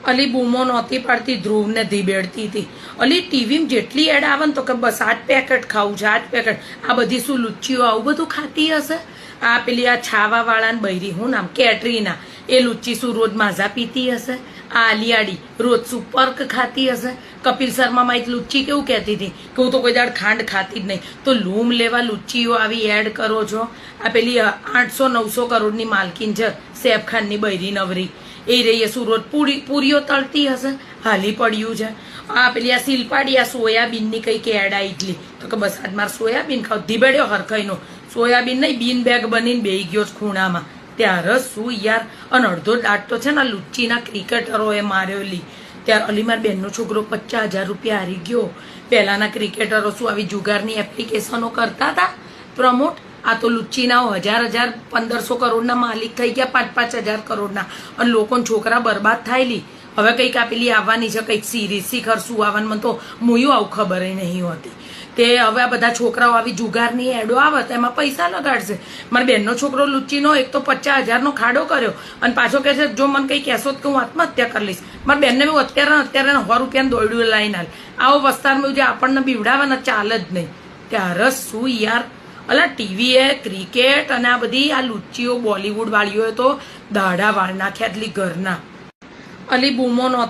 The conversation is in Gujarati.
અલી બૂમો નહોતી પાડતી, ધ્રુવને ધીબેડતી હતી. અલી ટીવીમાં જેટલી એડ આવે ને તો કે બસ આ જ પેકેટ ખાવું છે, આ જ પેકેટ. આ બધી શું લુચ્ચીઓ આવું બધું ખાતી હશે? આ પેલી આ છાવા વાળાને બૈરી, હું નામ, કેટરીના, એ લુચ્ચી શું રોજ માઝા પીતી હશે? આ આલિયાડી રોજ શું પર્ક ખાતી હશે? કપિલ શર્મામાં એક લુચ્ચી કેવું કહેતી હતી કે હું તો કોઈ દાડ ખાંડ ખાતી જ નહીં. તો લૂમ લેવા લુચ્ચીઓ આવી એડ કરો છો. આ પેલી 800-900 કરોડની માલકીન છે સૈફ ખાનની બૈરી નવરી, એ રહી શું રોજ પૂરીઓ તળતી હશે? હાલી પડ્યું છે. આ પેલી આ શિલ્પાડી આ સોયાબીનની કઈ એડ આવી એટલી તો કે બસ આજ મારે સોયાબીન ખાવ. ધીબેડ્યો હરખાઈનો સોયાબીન નહીં, બીન બેગ બનીને બેહી ગયો ખૂણામાં. ત્યારે શું યાર. અને અડધો દાટ તો છે ને લુચ્ચીના ક્રિકેટરોએ માર્યોલી. ત્યારે અલી માર બેનનો છોકરો 50,000 રૂપિયા હારી ગયો. પહેલાના ક્રિકેટરો શું આવી જુગારની એપ્લિકેશનો કરતા હતા પ્રમોટ? આ તો લુચ્ચીના 1000-1000 1500 કરોડના માલિક થઈ ગયા, 5-5 હજાર કરોડના. અને લોકોને છોકરા બરબાદ થાયલી. હવે કંઈક આપેલી આવવાની છે કંઈક સિરીઝ, શિખર શું આવવાનું, મને તો મુયું આવું ખબર નહીં હોતી. તે હવે આ બધા છોકરાઓ આવી જુગારની એડો આવે તો એમાં પૈસા લગાડશે. મારા બેનનો છોકરો લુચ્ચીનો એક તો 50,000નો ખાડો કર્યો અને પાછો કહે છે જો મને કંઈ કહેશો તો હું આત્મહત્યા કરી લઈશ. મારા બેનને હું અત્યારે 100 રૂપિયાનું દોડ્યું લાઈને હાલ. આવો વસ્તારમાં જે આપણને બીવડાવવાના ચાલે જ નહીં. ત્યારે શું યાર. અલા ટીવીએ ક્રિકેટ અને આ બધી આ લુચ્ચીઓ બોલિવૂડ વાળીઓએ તો દાડા વાળ નાખ્યા એટલી ઘરના. અલી બૂમો નો